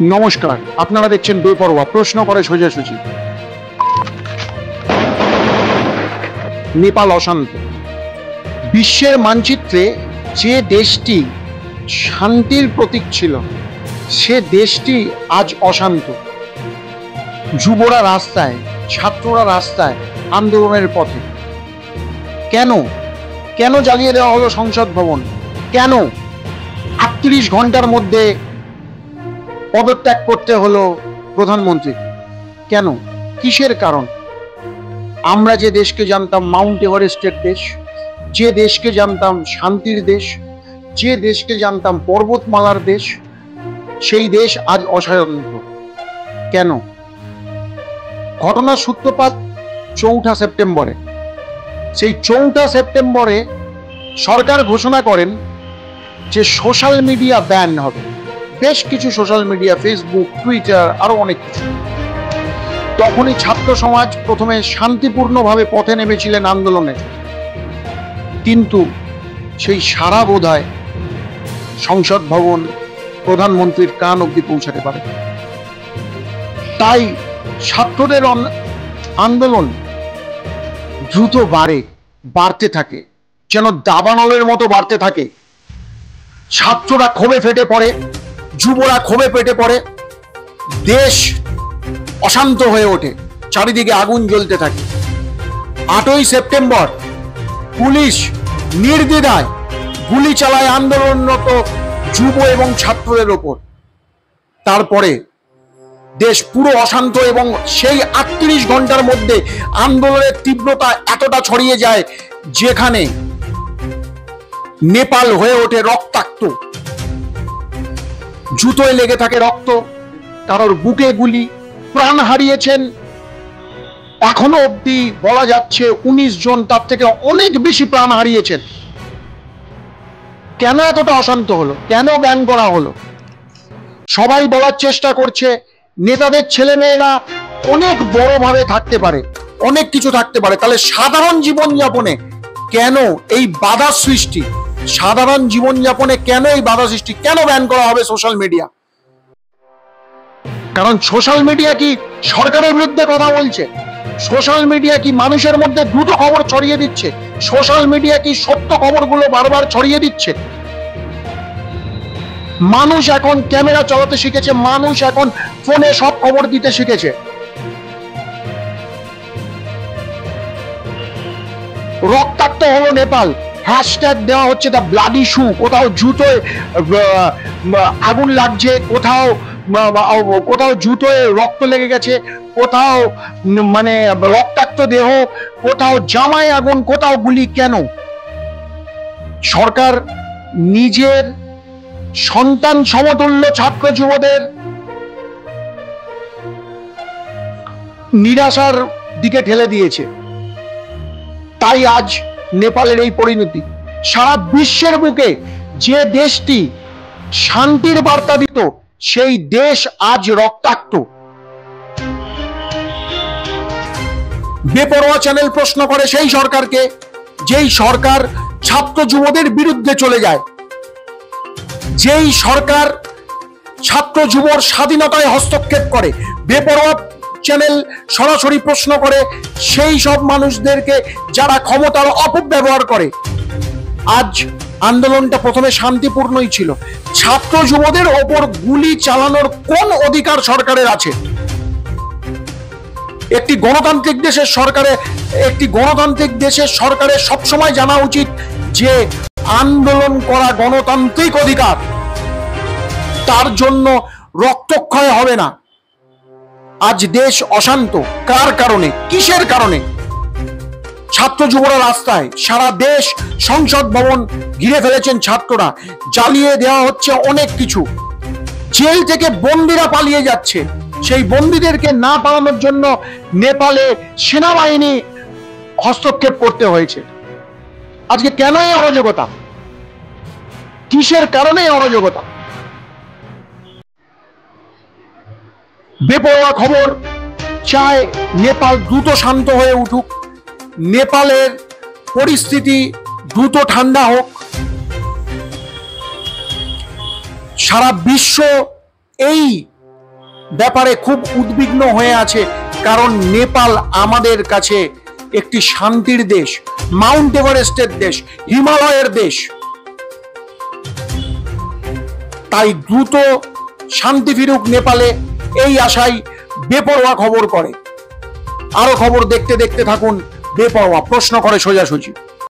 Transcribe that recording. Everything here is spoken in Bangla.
নমস্কার, আপনারা দেখছেন বেপরোয়া, প্রশ্ন করে সোজাসুজি। নেপাল অশান্ত। বিশ্বের মানচিত্রে যে দেশটি শান্তির প্রতীক ছিল সে দেশটি আজ অশান্ত। যুবরা রাস্তায়, ছাত্ররা রাস্তায়, আন্দোলনের পথে। কেন কেন জ্বালিয়ে দেওয়া হলো সংসদ ভবন? কেন 38 ঘন্টার মধ্যে পদত্যাগ করতে হলো প্রধানমন্ত্রী? কেন? কিসের কারণ? আমরা যে দেশকে জানতাম মাউন্ট এভারেস্টের দেশ, যে দেশকে জানতাম শান্তির দেশ, যে দেশকে জানতাম পর্বতমালার দেশ, সেই দেশ আজ অশান্ত। কেন? ঘটনার সূত্রপাত 4 সেপ্টেম্বরে। সেই 4 সেপ্টেম্বরে সরকার ঘোষণা করেন যে সোশ্যাল মিডিয়া ব্যান হবে। বেশ কিছু সোশ্যাল মিডিয়া, ফেসবুক, টুইটার, আরো অনেক কিছু। তখনই ছাত্র সমাজ প্রথমে শান্তিপূর্ণভাবে পথে নেমেছিলেন আন্দোলনে, কিন্তু সেই সারা বোধহয় সংসদ ভবন, প্রধানমন্ত্রীর কান অবধি পৌঁছাতে পারে। তাই ছাত্রদের আন্দোলন দ্রুত বাড়তে থাকে, যেন দাবানলের মতো বাড়তে থাকে। ছাত্ররা ক্ষোভে ফেটে পড়ে, যুবরা ক্ষোভে ফেটে পড়ে, দেশ অশান্ত হয়ে ওঠে, চারিদিকে আগুন জ্বলতে থাকে। 8ই সেপ্টেম্বর পুলিশ নির্দ্বিধায় গুলি চালায় আন্দোলনরত যুব এবং ছাত্রদের ওপর। তারপরে দেশ পুরো অশান্ত এবং সেই 38 ঘন্টার মধ্যে আন্দোলনের তীব্রতা এতটা ছড়িয়ে যায় যেখানে নেপাল হয়ে ওঠে রক্তাক্ত। জুতোয় লেগে থাকে রক্ত, কারোর বুকে গুলি, প্রাণ হারিয়েছেন এখনো অব্দি বলা যাচ্ছে 19 জন, তার থেকে অনেক বেশি প্রাণ হারিয়েছেন। কেন এতটা অশান্ত হলো? কেন ব্যান করা হলো? সবাই বলার চেষ্টা করছে নেতাদের ছেলেমেয়েরা অনেক বড়ভাবে থাকতে পারে, অনেক কিছু থাকতে পারে, তাহলে সাধারণ জীবনযাপনে কেন এই বাধা সৃষ্টি? সাধারণ জীবনযাপনে কেন এই বাধা সৃষ্টি? কেন ব্যান করা হবে সোশ্যাল মিডিয়া? কারণ সোশ্যাল মিডিয়া কি সরকারের বিরুদ্ধে কথা বলছে? সোশ্যাল মিডিয়া কি মানুষের মধ্যে দ্রুত খবর ছড়িয়ে দিচ্ছে? সোশ্যাল মিডিয়া কি সত্য খবরগুলো বারবার ছড়িয়ে দিচ্ছে? মানুষ এখন ক্যামেরা চালাতে শিখেছে, মানুষ এখন ফোনে সব খবর দিতে শিখেছে। রক্তাক্ত হলো নেপাল, হ্যাশট্যাগ দেওয়া হচ্ছে দ্য ব্লাডি শু। কোথাও জুতোয় আগুন লাগছে, কোথাও জুতোয় রক্ত লেগে গেছে, কোথাও মানে রক্তাক্ত দেহ, কোথাও জামায় আগুন, কোথাও গুলি। কেন? সরকার নিজের সন্তান সমতুল্য ছাত্র যুবদের নিরাশার দিকে ঠেলে দিয়েছে। তাই আজ নেপালের এই পরিণতি। সারা বিশ্বের বুকে যে দেশটি শান্তির বার্তা দিত সেই দেশ আজ রক্তাক্ত। বেপরোয়া চ্যানেল প্রশ্ন করে সেই সরকারকে, যেই সরকার ছাত্র যুবদের বিরুদ্ধে চলে যায়, যেই সরকার ছাত্র যুবর স্বাধীনতায় হস্তক্ষেপ করে। বেপরোয়া চ্যানেল সরাসরি প্রশ্ন করে সেই সব মানুষদেরকে যারা ক্ষমতার অপব্যবহার করে। আজ আন্দোলনটা প্রথমে শান্তিপূর্ণই ছিল। ছাত্র যুবদের ওপর গুলি চালানোর কোন অধিকার সরকারের আছে? একটি গণতান্ত্রিক দেশের সরকারের সবসময় জানা উচিত যে আন্দোলন করা গণতান্ত্রিক অধিকার, তার জন্য রক্তক্ষয় হবে না। আজ দেশ অশান্ত কার কারণে? কিসের কারণে? ছাত্র যুবরা রাস্তায়, সারা দেশ, সংসদ ভবন ঘিরে ফেলেছেন ছাত্ররা, জ্বালিয়ে দেওয়া হচ্ছে অনেক কিছু। জেল থেকে বন্দীরা পালিয়ে যাচ্ছে, সেই বন্দীদেরকে না পালানোর জন্য নেপালে সেনাবাহিনী হস্তক্ষেপ করতে হয়েছে। আজকে কেন এই অরাজকতা? কিসের কারণে অরাজকতা? বেপরোয়া খবর চায় নেপাল দ্রুত শান্ত হয়ে উঠুক, নেপালের পরিস্থিতি দ্রুত ঠান্ডা হোক, সারা বিশ্ব এই ব্যাপারে খুব উদ্বিগ্ন হয়ে আছে, কারণ নেপাল আমাদের কাছে একটি শান্তির দেশ, মাউন্ট এভারেস্টের দেশ, হিমালয়ের দেশ। তাই দ্রুত শান্তি ফিরুক নেপালে, এই আশায় বেপরোয়া খবর করে। আরো খবর দেখতে দেখতে থাকুন বেপরোয়া, প্রশ্ন করে সোজাসুজি।